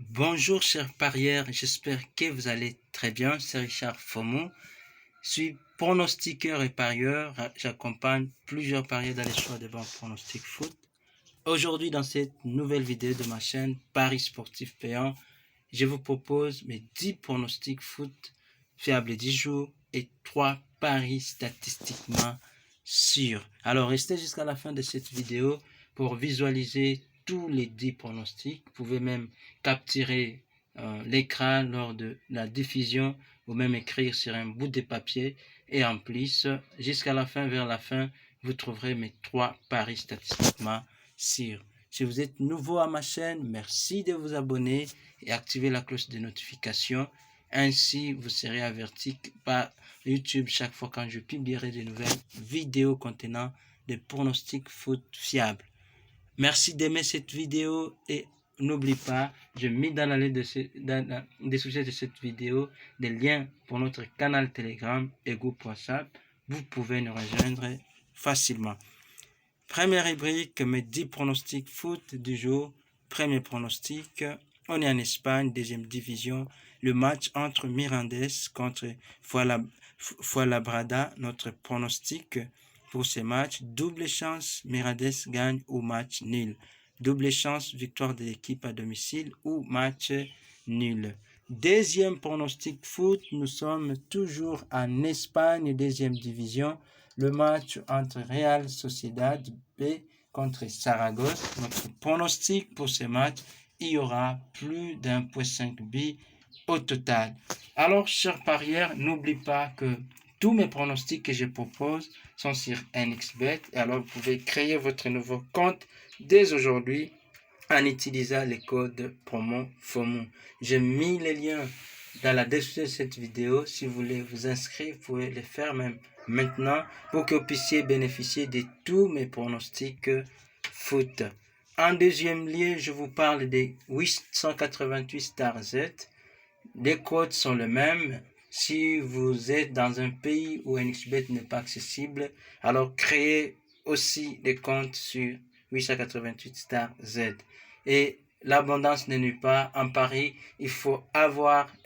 Bonjour chers parieurs, j'espère que vous allez très bien. C'est Richard Fomou. Je suis pronostiqueur et parieur. J'accompagne plusieurs parieurs dans les choix de bons pronostics foot. Aujourd'hui, dans cette nouvelle vidéo de ma chaîne Paris Sportif Payant, je vous propose mes 10 pronostics foot fiables 10 jours et 3 paris statistiquement sûrs. Alors, restez jusqu'à la fin de cette vidéo pour visualiser tous les 10 pronostics. Vous pouvez même capturer l'écran lors de la diffusion ou même écrire sur un bout de papier. Et en plus, jusqu'à la fin, vers la fin, vous trouverez mes 3 paris statistiquement sûrs. Si vous êtes nouveau à ma chaîne, merci de vous abonner et activer la cloche de notification. Ainsi, vous serez averti par YouTube chaque fois quand je publierai de nouvelles vidéos contenant des pronostics foot fiables. Merci d'aimer cette vidéo et n'oublie pas, je mets dans la description de cette vidéo des liens pour notre canal Telegram et groupe WhatsApp. Vous pouvez nous rejoindre facilement. Première rubrique, mes 10 pronostics foot du jour. Premier pronostic, on est en Espagne, deuxième division. Le match entre Mirandés contre Fuenlabrada. Notre pronostic pour ce match, double chance, Mirandés gagne ou match nul. Double chance, victoire de l'équipe à domicile ou match nul. Deuxième pronostic foot, nous sommes toujours en Espagne, deuxième division. Le match entre Real Sociedad B contre Saragosse. Notre pronostic pour ce match, il y aura plus d'1,5 but au total. Alors, chers parieurs, n'oubliez pas que tous mes pronostics que je propose sont sur NXBet. Alors, vous pouvez créer votre nouveau compte dès aujourd'hui en utilisant le code promo FOMO. J'ai mis les liens dans la description de cette vidéo. Si vous voulez vous inscrire, vous pouvez le faire même maintenant pour que vous puissiez bénéficier de tous mes pronostics foot. En deuxième lieu, je vous parle des 888 Star Z. Les codes sont les mêmes. Si vous êtes dans un pays où NXBet n'est pas accessible, alors créez aussi des comptes sur 888 Star Z. Et l'abondance n'est nulle part. En Paris, il faut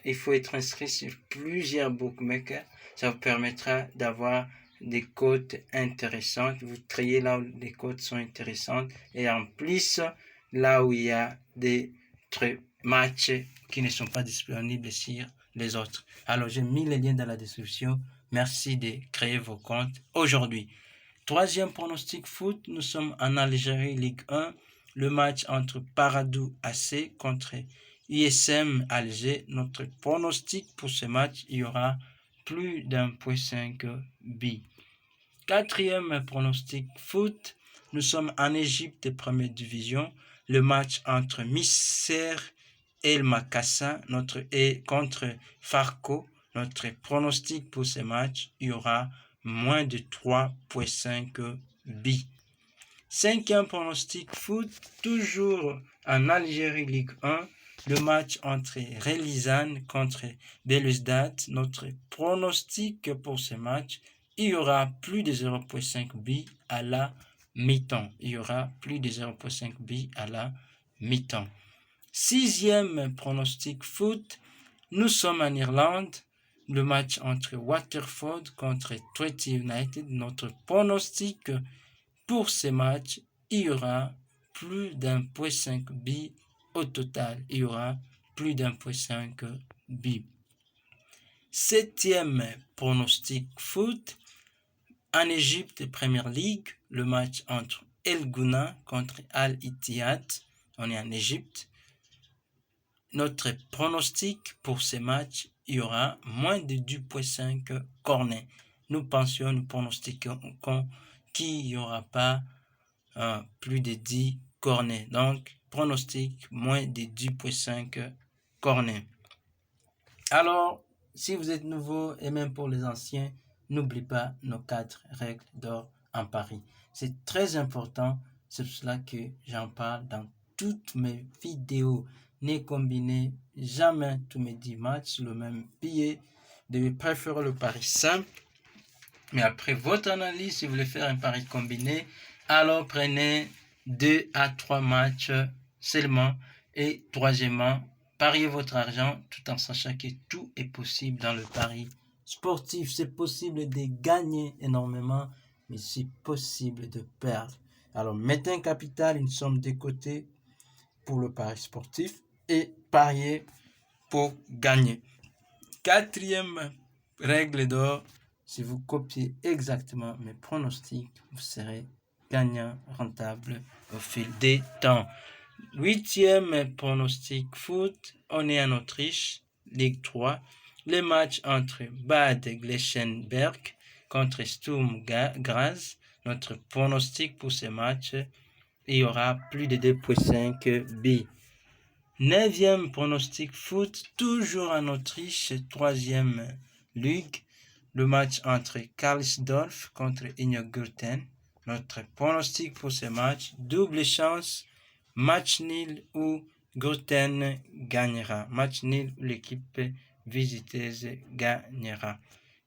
être inscrit sur plusieurs bookmakers. Ça vous permettra d'avoir des cotes intéressantes. Vous triez là où les cotes sont intéressantes. Et en plus, là où il y a des matchs qui ne sont pas disponibles sur les autres. Alors, j'ai mis les liens dans la description. Merci de créer vos comptes aujourd'hui. Troisième pronostic foot, nous sommes en Algérie Ligue 1. Le match entre Paradou AC contre ISM Alger. Notre pronostic pour ce match, il y aura plus d'1,5 but. Quatrième pronostic foot, nous sommes en Égypte, première division. Le match entre Misser El Makassa contre Farco. Notre pronostic pour ce match, il y aura moins de 3,5 buts. Cinquième pronostic foot, toujours en Algérie Ligue 1, le match entre Relizane contre Belouizdad. Notre pronostic pour ce match, il y aura plus de 0,5 buts à la mi-temps. Il y aura plus de 0,5 buts à la mi-temps. Sixième pronostic foot, nous sommes en Irlande. Le match entre Waterford contre Treaty United. Notre pronostic pour ce match, il y aura plus d'1,5 but au total. Il y aura plus d'1,5 but. Septième pronostic foot, en Égypte, Premier League, le match entre El Gouna contre Al Ittihad. On est en Égypte. Notre pronostic pour ce match, il y aura moins de 2,5 corners. Nous pronostiquons qu'il n'y aura pas plus de 10 corners. Donc, pronostic moins de 10,5 corners. Alors, si vous êtes nouveau et même pour les anciens, n'oubliez pas nos 4 règles d'or en Paris. C'est très important, c'est pour cela que j'en parle dans toutes mes vidéos. Ne combinez jamais tous mes 10 matchs sur le même billet. Vous devez préférer le pari simple. Mais après votre analyse, si vous voulez faire un pari combiné, alors prenez 2 à 3 matchs seulement. Et troisièmement, pariez votre argent tout en sachant que tout est possible dans le pari sportif. C'est possible de gagner énormément, mais c'est possible de perdre. Alors, mettez un capital, une somme de côté pour le pari sportif et pariez pour gagner. Quatrième règle d'or, si vous copiez exactement mes pronostics, vous serez gagnant, rentable au fil des temps. Huitième pronostic foot, on est en Autriche, Ligue 3. Le match entre Bad Gleichenberg contre Sturm Graz. Notre pronostic pour ce match, il y aura plus de 2,5 buts. Neuvième pronostic foot, toujours en Autriche, troisième ligue. Le match entre Karlsdorf contre Innergurten. Notre pronostic pour ce match, double chance, match nul ou Gurten gagnera. Match nul ou l'équipe visiteuse gagnera.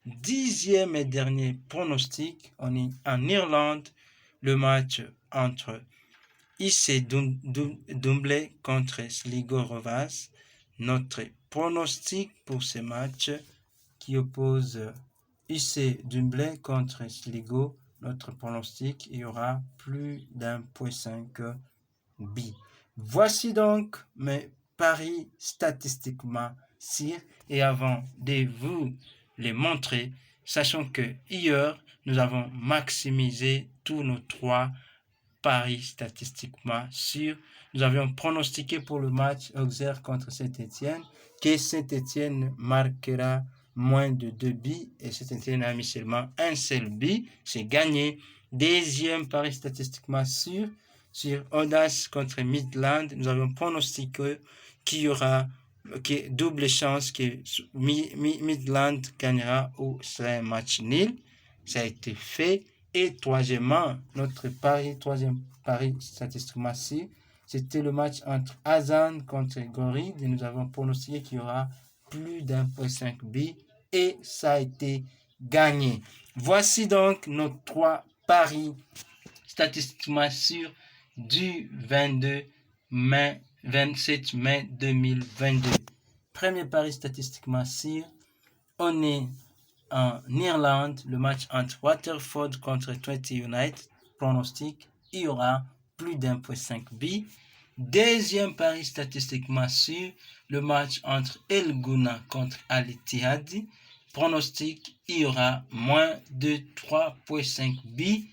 Dixième et dernier pronostic, on est en Irlande. Le match entre IC Dumblé contre Sligo Rovers. Notre pronostic pour ce match qui oppose IC Dumblé contre Sligo, notre pronostic, il y aura plus d'1,5 buts. Voici donc mes paris statistiquement sûrs. Et avant de vous les montrer, sachant que hier, nous avons maximisé tous nos 3 paris statistiquement sûrs. Nous avions pronostiqué pour le match Auxerre contre Saint-Étienne que Saint-Étienne marquera moins de 2 buts et Saint-Étienne a mis seulement un seul but. C'est gagné. Deuxième pari statistiquement sûr sur Audace contre Midland. Nous avions pronostiqué qu'il y aura double chance que Midland gagnera ou sera un match nul. Ça a été fait. Et troisièmement, notre troisième pari statistiquement sûr, c'était le match entre Azan contre Gorid. Et nous avons pronostiqué qu'il y aura plus d'1,5 buts et ça a été gagné. Voici donc nos 3 paris statistiquement sûrs du 27 mai 2022. Premier pari statistiquement sûr, on est en Irlande, le match entre Waterford contre Twente United, pronostic, il y aura plus d'1,5 buts. Deuxième pari statistiquement sûr, le match entre El Gouna contre Al Ittihad, pronostic, il y aura moins de 3,5 buts.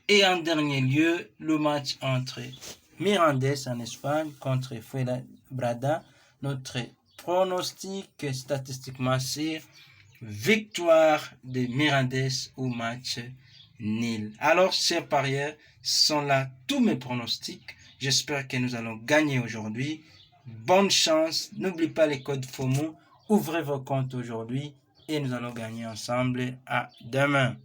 Et en dernier lieu, le match entre Mirandés en Espagne contre Fuenlabrada, notre pronostic statistiquement sûr, victoire de Mirandés au match nul. Alors, chers parieurs, sont là tous mes pronostics. J'espère que nous allons gagner aujourd'hui. Bonne chance. N'oubliez pas les codes FOMO. Ouvrez vos comptes aujourd'hui et nous allons gagner ensemble. À demain.